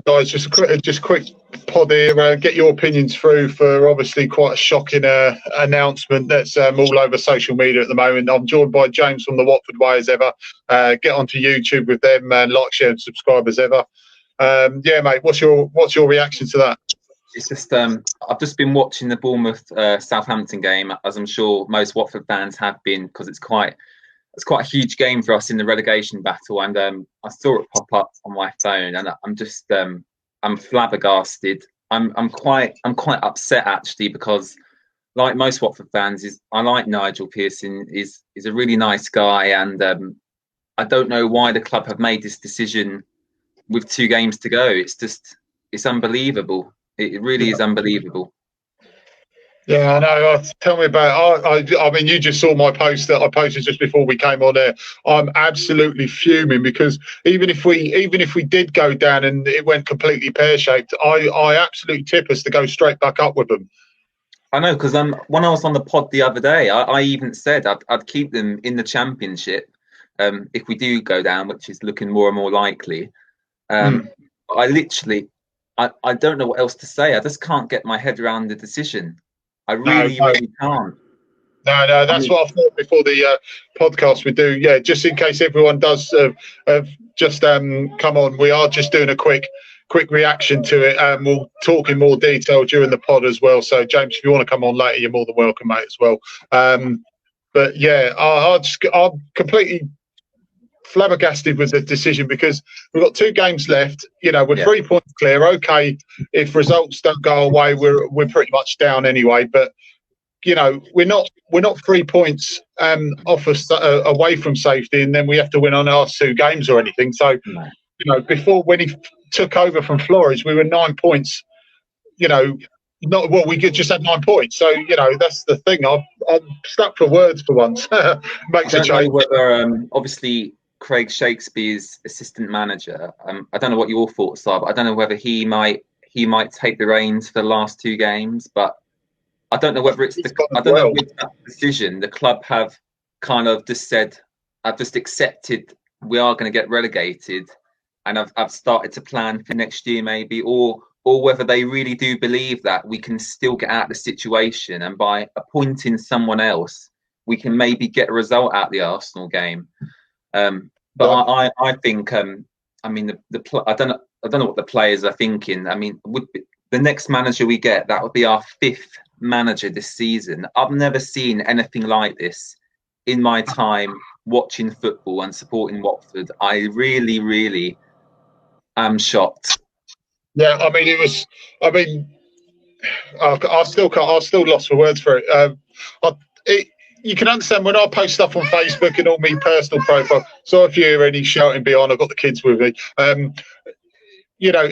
guys, just a quick pod here. Get your opinions through for obviously quite a shocking announcement that's all over social media at the moment. I'm joined by James from the Watford Way as ever. Get onto YouTube with them and like, share, and subscribe as ever. Yeah, mate. What's your reaction to that? It's just I've just been watching the Bournemouth Southampton game, as I'm sure most Watford fans have been, because it's quite a huge game for us in the relegation battle. And I saw it pop up on my phone, and I'm just I'm flabbergasted. I'm quite upset actually, because like most Watford fans, I like Nigel Pearson. He's a really nice guy, and I don't know why the club have made this decision with 2 games to go. It's unbelievable. It really is unbelievable. Yeah, I know. Tell me about it. I mean, you just saw my post that I posted just before we came on air. I'm absolutely fuming, because even if we did go down and it went completely pear-shaped, I absolutely tip us to go straight back up with them. I know, because when I was on the pod the other day, I even said I'd keep them in the Championship if we do go down, which is looking more and more likely. I don't know what else to say. I just can't get my head around the decision. I really can't. No, that's what I thought before the podcast we do. Yeah, just in case everyone does just come on, we are just doing a quick reaction to it. We'll talk in more detail during the pod as well. So, James, if you want to come on later, you're more than welcome, mate, as well. But yeah, I'm completely flabbergasted with the decision, because we've got 2 games left. You know, we're 3 points clear. Okay, if results don't go away, we're pretty much down anyway. But you know, we're not 3 points off us away from safety, and then we have to win on our 2 games or anything. So, you know, before, when he took over from Flores, we were 9 points. You know, we could just have 9 points. So, you know, that's the thing. I'm stuck for words for once. Makes a change. Obviously, Craig Shakespeare's assistant manager. I don't know what your thoughts are, but I don't know whether he might take the reins for the last 2 games. But I don't know whether it's with that decision the club have kind of just said, I've just accepted we are going to get relegated, and I've started to plan for next year maybe, or whether they really do believe that we can still get out of the situation, and by appointing someone else we can maybe get a result out of the Arsenal game. But I think I mean I don't know what the players are thinking. I mean, would be the next manager we get, that would be our 5th manager this season. I've never seen anything like this in my time watching football and supporting Watford. I really, really am shocked. Yeah, I mean, it was. I mean, I still lost for words for it. You can understand when I post stuff on Facebook and on my personal profile. So if you hear any shouting behind, I've got the kids with me. You know,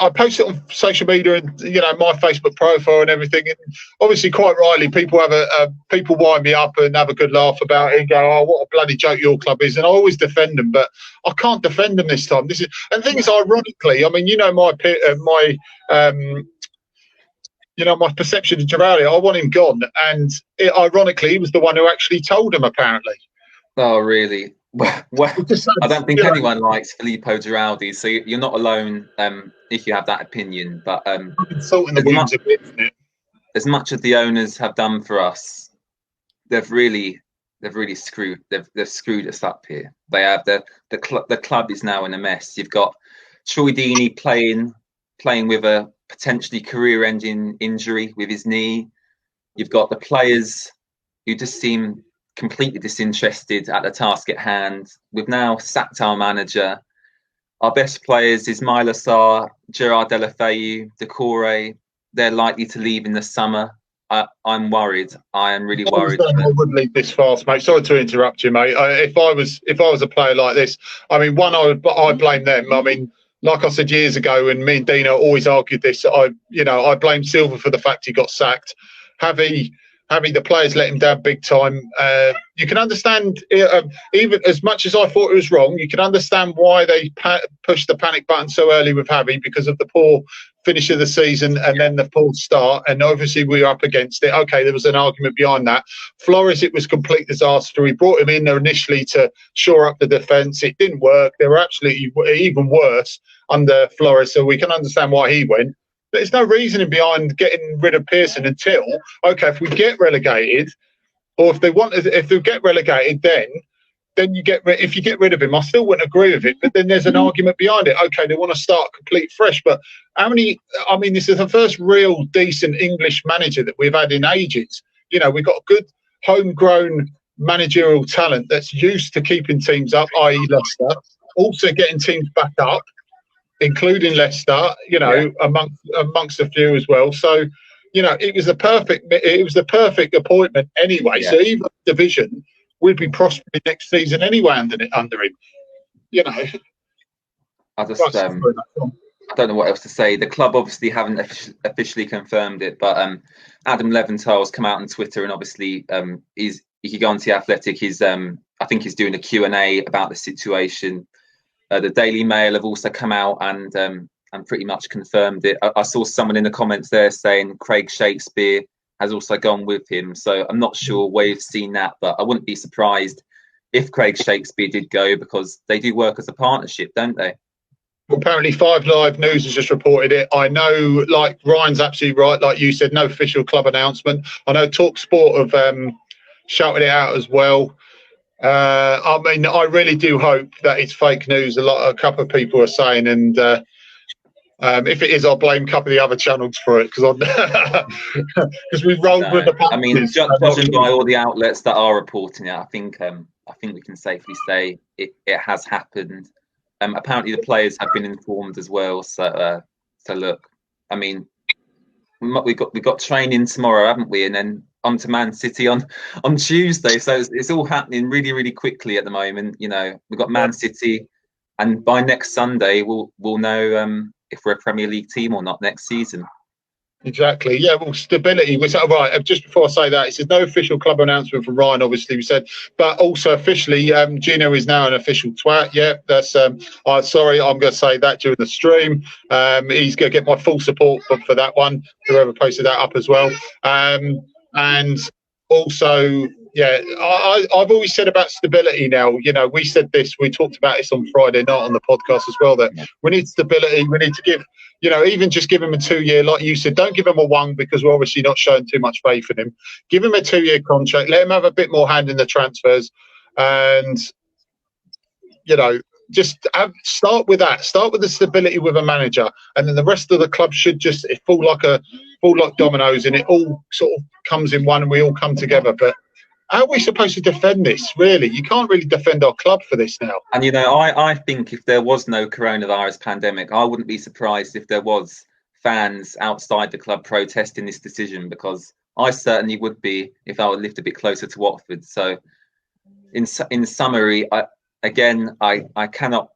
I post it on social media and, you know, my Facebook profile and everything. And obviously, quite rightly, people people wind me up and have a good laugh about it and go, "Oh, what a bloody joke your club is!" And I always defend them, but I can't defend them this time. And the thing is, ironically, I mean, you know, my perception of Girardi, I want him gone. And ironically, he was the one who actually told him, apparently. Oh, really? Well, I don't think anyone likes Filippo Girardi, so you're not alone if you have that opinion. But as much as the owners have done for us, they've really screwed. They've screwed us up here. They have. The club is now in a mess. You've got Troy Deeney playing with a potentially career-ending injury with his knee. You've got the players who just seem completely disinterested at the task at hand. We've now sacked our manager. Our best players, Ismail Assar, Gerard Deulofeu, Decore, they're likely to leave in the summer. I'm worried. I am really worried. I wouldn't leave this fast, mate. Sorry to interrupt you, mate. If I was a player like this, I mean, I blame them. I mean, like I said years ago, and me and Dino always argued this, I blame Silva for the fact he got sacked. Javi, the players let him down big time. You can understand, even as much as I thought it was wrong, you can understand why they pushed the panic button so early with Javi, because of the poor finish of the season and then the poor start, and obviously we were up against it. Okay, there was an argument behind that. Flores, it was complete disaster. We brought him in there initially to shore up the defence. It didn't work. They were absolutely even worse under Flores, so we can understand why he went. But there's no reasoning behind getting rid of Pearson until, okay, if we get relegated, or if they get relegated, then you if you get rid of him, I still wouldn't agree with it. But then there's an argument behind it. Okay, they want to start complete fresh. But this is the first real decent English manager that we've had in ages. You know, we've got good homegrown managerial talent that's used to keeping teams up, i.e. Leicester, also getting teams back up, including Leicester, you know, amongst a few as well. So, you know, it was the perfect appointment anyway. Yeah. So even division, we'd be prospering next season anyway under him. You know, I don't know what else to say. The club obviously haven't officially confirmed it, but Adam Leventhal's come out on Twitter, and obviously you could go on to The Athletic. I think he's doing a Q&A about the situation. The Daily Mail have also come out and pretty much confirmed it. I saw someone in the comments there saying Craig Shakespeare has also gone with him. So I'm not sure where you've seen that, but I wouldn't be surprised if Craig Shakespeare did go, because they do work as a partnership, don't they? Well, apparently 5 Live News has just reported it. I know, like, Ryan's absolutely right. Like you said, no official club announcement. I know TalkSport have shouted it out as well. I mean, I really do hope that it's fake news. A couple of people are saying, and if it is, I'll blame a couple of the other channels for it, because we've rolled with the punches. I mean, judging by all the outlets that are reporting it, I think we can safely say it has happened. Apparently, the players have been informed as well. So look, I mean, we've got training tomorrow, haven't we? And then on to Man City on Tuesday. So it's all happening really, really quickly at the moment. You know, we've got Man City, and by next Sunday we'll know if we're a Premier League team or not next season. Exactly. Yeah. Well, stability was right. Just before I say that, it says no official club announcement from Ryan. Obviously, we said, but also officially, Gino is now an official twat. Yeah, that's. Sorry, I'm going to say that during the stream. He's going to get my full support for that one. Whoever posted that up as well. And also, yeah, I've always said about stability now. You know, we talked about this on Friday night on the podcast as well, that we need stability. We need to give, you know, even just give him a 2-year, like you said, don't give him a 1, because we're obviously not showing too much faith in him. Give him a 2-year contract, let him have a bit more hand in the transfers, and, you know, just start with that. Start with the stability with a manager, and then the rest of the club should just fall like dominoes, and it all sort of comes in one, and we all come together. But how are we supposed to defend this, really? You can't really defend our club for this now. And, you know, I think if there was no coronavirus pandemic, I wouldn't be surprised if there was fans outside the club protesting this decision, because I certainly would be if I lived a bit closer to Watford. So in summary, I cannot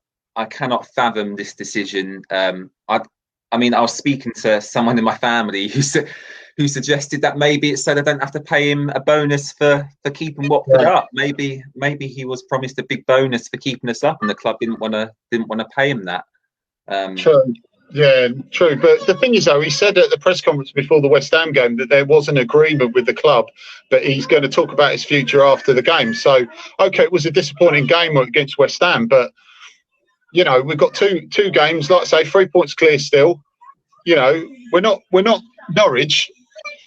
fathom this decision. I mean, I was speaking to someone in my family who suggested that maybe it said I don't have to pay him a bonus for keeping Watford up. Maybe he was promised a big bonus for keeping us up, and the club didn't want to pay him that. True. Yeah, true. But the thing is, though, he said at the press conference before the West Ham game that there was an agreement with the club, but he's going to talk about his future after the game. So, okay, it was a disappointing game against West Ham, but, you know, we've got two games, like I say, 3 points clear still. You know, we're not Norwich,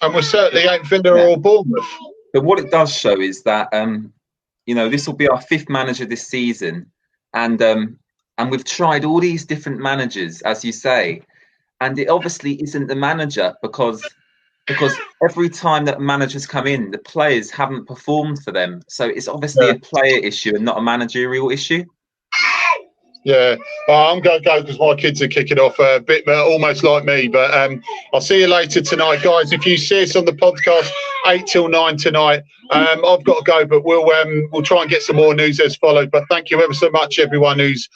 and we're certainly ain't Villa or Bournemouth. But what it does show is that, you know, this will be our 5th manager this season, and we've tried all these different managers, as you say, and it obviously isn't the manager, because every time that managers come in, the players haven't performed for them. So it's obviously a player issue and not a managerial issue. Yeah, I'm going to go because my kids are kicking off a bit, almost like me. But I'll see you later tonight, guys. If you see us on the podcast 8 till 9 tonight, I've got to go, but we'll try and get some more news as followed. But thank you ever so much, everyone who's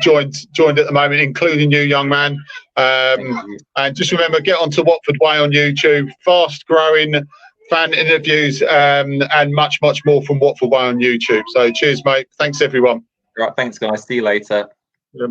joined at the moment, including you, young man. And just remember, get onto Watford Way on YouTube. Fast growing fan interviews and much more from Watford Way on YouTube. So cheers, mate. Thanks, everyone. Right, thanks, guys. See you later. Yep.